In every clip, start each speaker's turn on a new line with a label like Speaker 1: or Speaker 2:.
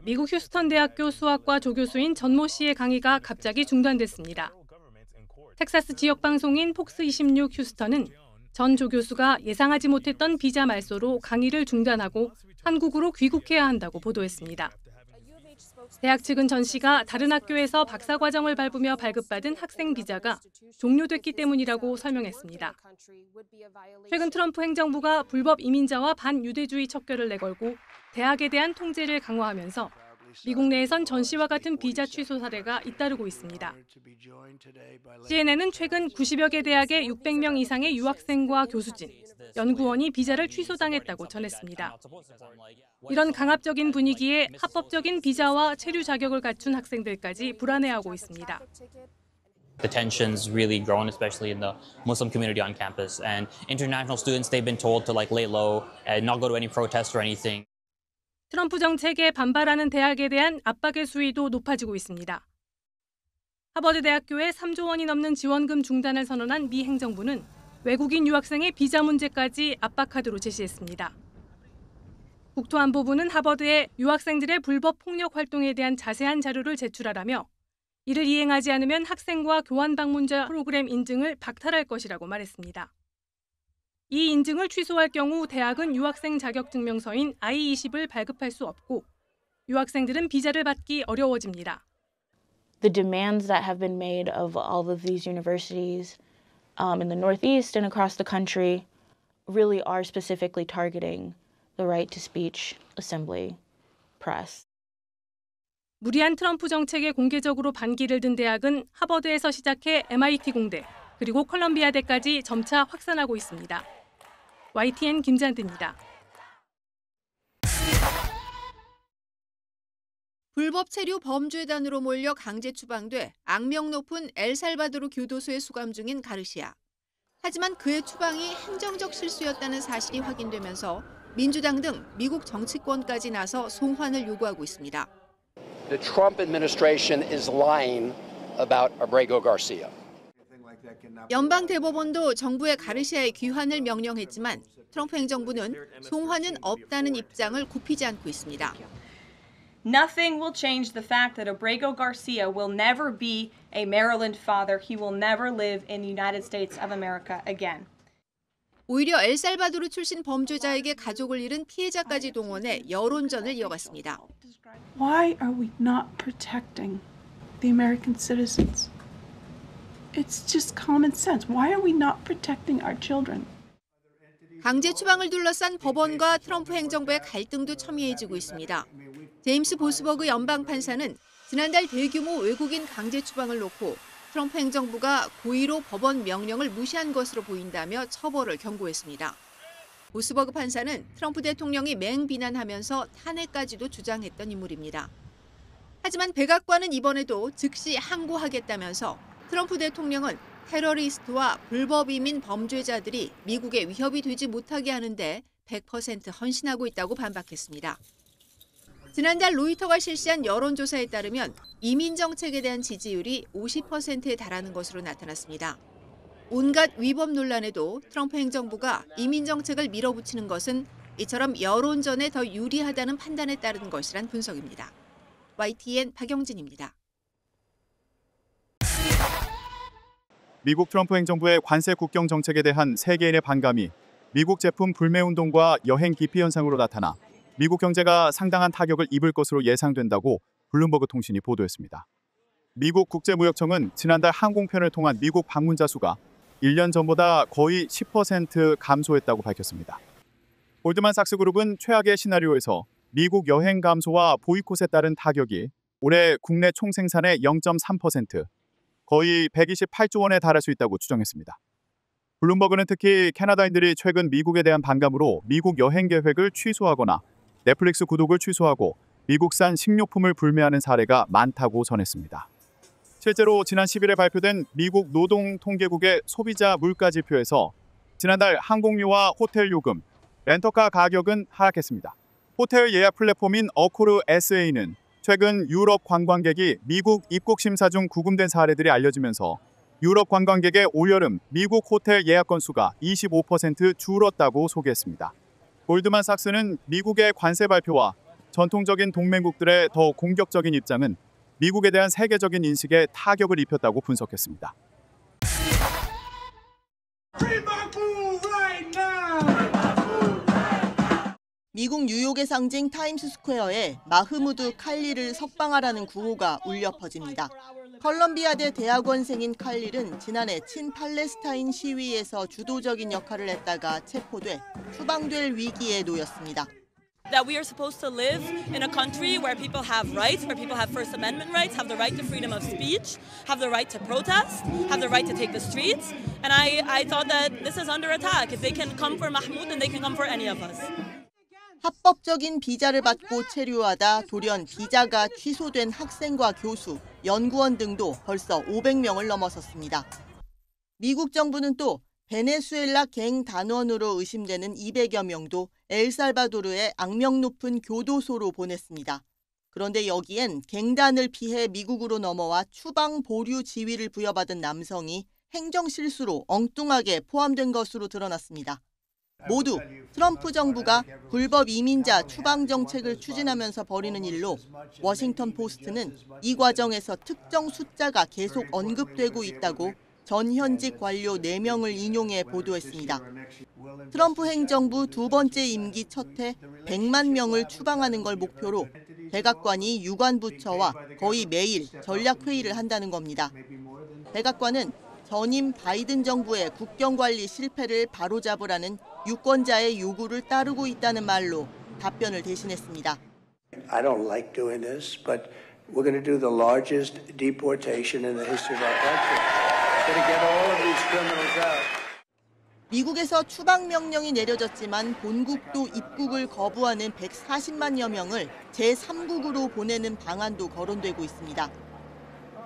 Speaker 1: 미국 휴스턴 대학교 수학과 조교수인 전모 씨의 강의가 갑자기 중단됐습니다. 텍사스 지역 방송인 폭스 26 휴스턴은 전 조교수가 예상하지 못했던 비자 말소로 강의를 중단하고 한국으로 귀국해야 한다고 보도했습니다. 대학 측은 전 씨가 다른 학교에서 박사 과정을 밟으며 발급받은 학생 비자가 종료됐기 때문이라고 설명했습니다. 최근 트럼프 행정부가 불법 이민자와 반유대주의 척결을 내걸고 대학에 대한 통제를 강화하면서 미국 내에선 전 씨와 같은 비자 취소 사례가 잇따르고 있습니다. CNN은 최근 90여 개 대학의 600명 이상의 유학생과 교수진, 연구원이 비자를 취소당했다고 전했습니다. 이런 강압적인 분위기에 합법적인 비자와 체류 자격을 갖춘 학생들까지 불안해하고 있습니다.
Speaker 2: The tensions really grown, especially in the Muslim community on campus. And international students, they've been told to lay low and not go to any protests or anything.
Speaker 1: 트럼프 정책에 반발하는 대학에 대한 압박의 수위도 높아지고 있습니다. 하버드 대학교에 3조 원이 넘는 지원금 중단을 선언한 미 행정부는 외국인 유학생의 비자 문제까지 압박카드로 제시했습니다. 국토안보부는 하버드에 유학생들의 불법 폭력 활동에 대한 자세한 자료를 제출하라며 이를 이행하지 않으면 학생과 교환 방문자 프로그램 인증을 박탈할 것이라고 말했습니다. 이 인증을 취소할 경우 대학은 유학생 자격증명서인 I-20을 발급할 수 없고 유학생들은 비자를 받기 어려워집니다.
Speaker 3: The demands that have been made of all of these universities in the Northeast and across the country really are specifically targeting the right to speech, assembly, press.
Speaker 1: 무리한 트럼프 정책에 공개적으로 반기를 든 대학은 하버드에서 시작해 MIT 공대, 그리고 컬럼비아대까지 점차 확산하고 있습니다. YTN 김잔디입니다.
Speaker 4: 불법 체류 범죄단으로 몰려 강제 추방돼 악명 높은 엘살바도르 교도소에 수감 중인 가르시아. 하지만 그의 추방이 행정적 실수였다는 사실이 확인되면서 민주당 등 미국 정치권까지 나서 송환을 요구하고 있습니다.
Speaker 5: The Trump administration is lying about Abrego Garcia.
Speaker 4: 연방 대법원도 정부의 가르시아의 귀환을 명령했지만 트럼프 행정부는 송환은 없다는 입장을 굽히지 않고 있습니다.
Speaker 6: Nothing will change the fact that Abrego Garcia will never be a Maryland father. He will never live in the United States of America again.
Speaker 4: 오히려 엘살바도르 출신 범죄자에게 가족을 잃은 피해자까지 동원해 여론전을 이어갔습니다.
Speaker 7: Why are we not protecting the American citizens? It's just common sense. Why are we not protecting our children?
Speaker 4: 강제 추방을 둘러싼 법원과 트럼프 행정부의 갈등도 첨예해지고 있습니다. 제임스 보스버그 연방 판사는 지난달 대규모 외국인 강제 추방을 놓고 트럼프 행정부가 고의로 법원 명령을 무시한 것으로 보인다며 처벌을 경고했습니다. 보스버그 판사는 트럼프 대통령이 맹비난하면서 탄핵까지도 주장했던 인물입니다. 하지만 백악관은 이번에도 즉시 항고하겠다면서 트럼프 대통령은 테러리스트와 불법 이민 범죄자들이 미국에 위협이 되지 못하게 하는데 100% 헌신하고 있다고 반박했습니다. 지난달 로이터가 실시한 여론조사에 따르면 이민 정책에 대한 지지율이 50%에 달하는 것으로 나타났습니다. 온갖 위법 논란에도 트럼프 행정부가 이민 정책을 밀어붙이는 것은 이처럼 여론전에 더 유리하다는 판단에 따른 것이란 분석입니다. YTN 박영진입니다.
Speaker 8: 미국 트럼프 행정부의 관세 국경 정책에 대한 세계인의 반감이 미국 제품 불매운동과 여행 기피 현상으로 나타나 미국 경제가 상당한 타격을 입을 것으로 예상된다고 블룸버그 통신이 보도했습니다. 미국 국제무역청은 지난달 항공편을 통한 미국 방문자 수가 1년 전보다 거의 10% 감소했다고 밝혔습니다. 골드만삭스그룹은 최악의 시나리오에서 미국 여행 감소와 보이콧에 따른 타격이 올해 국내 총생산의 0.3%, 거의 128조 원에 달할 수 있다고 추정했습니다. 블룸버그는 특히 캐나다인들이 최근 미국에 대한 반감으로 미국 여행 계획을 취소하거나 넷플릭스 구독을 취소하고 미국산 식료품을 불매하는 사례가 많다고 전했습니다. 실제로 지난 10일에 발표된 미국 노동통계국의 소비자 물가지표에서 지난달 항공료와 호텔 요금, 렌터카 가격은 하락했습니다. 호텔 예약 플랫폼인 어코르 SA는 최근 유럽 관광객이 미국 입국 심사 중 구금된 사례들이 알려지면서 유럽 관광객의 올여름 미국 호텔 예약 건수가 25% 줄었다고 소개했습니다. 골드만삭스는 미국의 관세 발표와 전통적인 동맹국들의 더 공격적인 입장은 미국에 대한 세계적인 인식에 타격을 입혔다고 분석했습니다.
Speaker 9: 미국 뉴욕의 상징 타임스스퀘어에 마흐무드 칼리를 석방하라는 구호가 울려 퍼집니다. 컬럼비아대 대학원생인 칼릴은 지난해 친팔레스타인 시위에서 주도적인 역할을 했다가 체포돼 추방될 위기에 놓였습니다.
Speaker 10: That we are supposed to live in a country where people have rights, where people have First Amendment rights, have the right to freedom of speech, have the right to protest, have the right to take the streets. And I thought that this is under attack. If they can come for Mahmoud, then they can come for any of us.
Speaker 9: 합법적인 비자를 받고 체류하다 돌연 비자가 취소된 학생과 교수, 연구원 등도 벌써 500명을 넘어섰습니다. 미국 정부는 또 베네수엘라 갱 단원으로 의심되는 200여 명도 엘살바도르의 악명 높은 교도소로 보냈습니다. 그런데 여기엔 갱단을 피해 미국으로 넘어와 추방 보류 지위를 부여받은 남성이 행정실수로 엉뚱하게 포함된 것으로 드러났습니다. 모두 트럼프 정부가 불법 이민자 추방 정책을 추진하면서 벌이는 일로 워싱턴 포스트는 이 과정에서 특정 숫자가 계속 언급되고 있다고 전현직 관료 4명을 인용해 보도했습니다. 트럼프 행정부 두 번째 임기 첫 해 100만 명을 추방하는 걸 목표로 백악관이 유관부처와 거의 매일 전략회의를 한다는 겁니다. 백악관은 전임 바이든 정부의 국경관리 실패를 바로잡으라는 유권자의 요구를 따르고 있다는 말로 답변을 대신했습니다.
Speaker 11: I don't like doing this, but we're going to do the largest deportation in the history of our country. We're going to get all of these criminals out.
Speaker 9: 미국에서 추방 명령이 내려졌지만 본국도 입국을 거부하는 140만여 명을 제3국으로 보내는 방안도 거론되고 있습니다.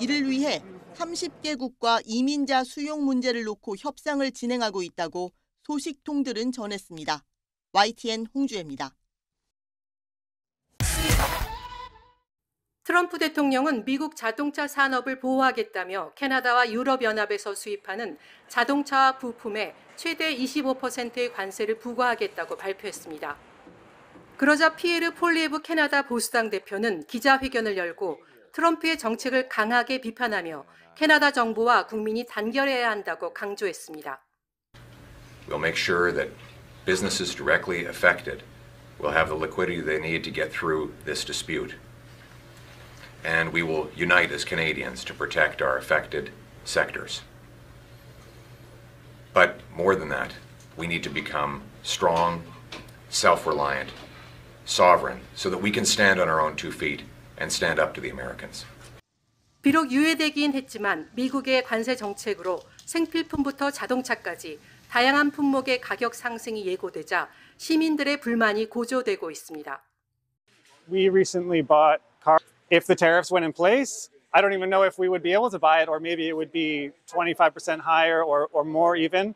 Speaker 9: 이를 위해 30개국과 이민자 수용 문제를 놓고 협상을 진행하고 있다고 소식통들은 전했습니다. YTN 홍주혜입니다.
Speaker 1: 트럼프 대통령은 미국 자동차 산업을 보호하겠다며 캐나다와 유럽연합에서 수입하는 자동차와 부품에 최대 25%의 관세를 부과하겠다고 발표했습니다. 그러자 피에르 폴리에브 캐나다 보수당 대표는 기자회견을 열고 트럼프의 정책을 강하게 비판하며 캐나다 정부와 국민이 단결해야 한다고 강조했습니다.
Speaker 12: We'll make sure that businesses directly affected will have the liquidity they need to get through this dispute. And we will unite as Canadians to protect our affected sectors. But more than that, we need to become strong, self-reliant, sovereign, so that we can stand on our own 2 feet and stand up to the Americans.
Speaker 1: 비록 유예되긴 했지만 미국의 관세 정책으로 생필품부터 자동차까지 다양한 품목의 가격 상승이 예고되자 시민들의 불만이 고조되고 있습니다.
Speaker 13: We recently bought cars. If the tariffs went in place, I don't even know if we would be able to buy it, or maybe it would be 25% higher or more even.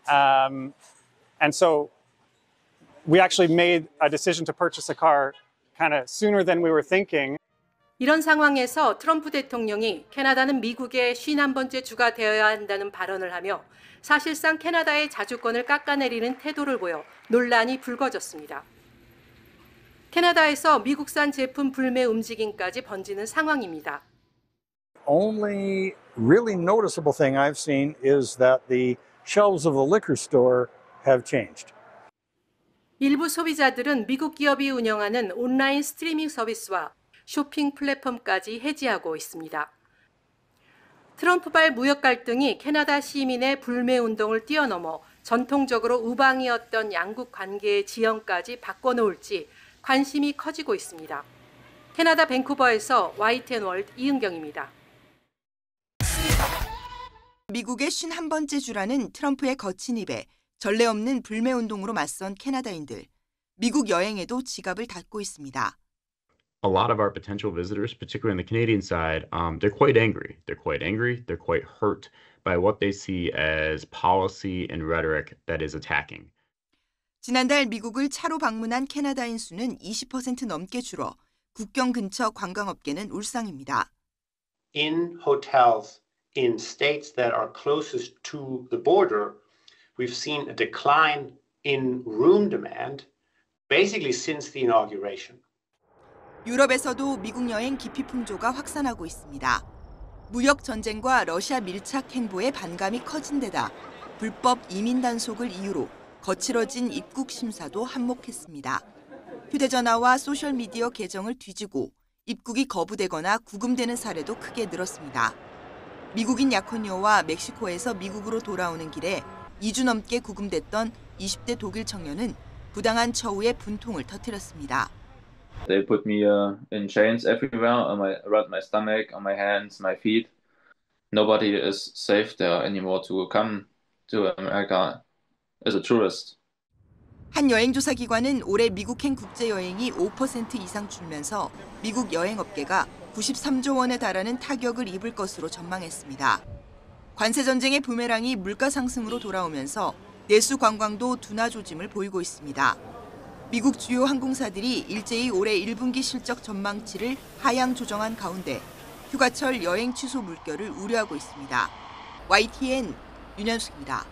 Speaker 13: And so we actually made a decision to purchase a car kind of sooner than we were thinking.
Speaker 1: 이런 상황에서 트럼프 대통령이 캐나다는 미국의 51번째 주가 되어야 한다는 발언을 하며 사실상 캐나다의 자주권을 깎아내리는 태도를 보여 논란이 불거졌습니다. 캐나다에서 미국산 제품 불매 움직임까지 번지는 상황입니다.
Speaker 14: Only really noticeable thing I've seen is that the shelves of the liquor store have changed.
Speaker 1: 일부 소비자들은 미국 기업이 운영하는 온라인 스트리밍 서비스와 쇼핑 플랫폼까지 해지하고 있습니다. 트럼프발 무역 갈등이 캐나다 시민의 불매 운동을 뛰어넘어 전통적으로 우방이었던 양국 관계의 지형까지 바꿔놓을지 관심이 커지고 있습니다. 캐나다 밴쿠버에서 YTN 월드 이은경입니다.
Speaker 15: 미국의 51번째 주라는 트럼프의 거친 입에 전례 없는 불매 운동으로 맞선 캐나다인들. 미국 여행에도 지갑을 닫고 있습니다.
Speaker 16: A lot of our potential visitors, particularly on the Canadian side, they're quite angry. They're quite angry. They're quite hurt by what they see as policy and rhetoric that is attacking.
Speaker 15: 지난달 미국을 차로 방문한 캐나다인 수는 20% 넘게 줄어 국경 근처 관광업계는 울상입니다.
Speaker 17: In hotels in states that are closest to the border, we've seen a decline in room demand basically since the inauguration.
Speaker 15: 유럽에서도 미국 여행 기피 풍조가 확산하고 있습니다. 무역 전쟁과 러시아 밀착 행보에 반감이 커진 데다 불법 이민 단속을 이유로 거칠어진 입국 심사도 한몫했습니다. 휴대전화와 소셜미디어 계정을 뒤지고 입국이 거부되거나 구금되는 사례도 크게 늘었습니다. 미국인 약혼녀와 멕시코에서 미국으로 돌아오는 길에 2주 넘게 구금됐던 20대 독일 청년은 부당한 처우에 분통을 터뜨렸습니다.
Speaker 18: They put me in chains everywhere, around my stomach, on my hands, my feet. Nobody is safe there anymore to come to America as a tourist.
Speaker 15: 한 여행조사 기관은 올해 미국행 국제 여행이 5% 이상 줄면서 미국 여행업계가 93조 원에 달하는 타격을 입을 것으로 전망했습니다. 관세 전쟁의 부메랑이 물가 상승으로 돌아오면서 내수 관광도 둔화 조짐을 보이고 있습니다. 미국 주요 항공사들이 일제히 올해 1분기 실적 전망치를 하향 조정한 가운데 휴가철 여행 취소 물결을 우려하고 있습니다. YTN 윤현숙입니다.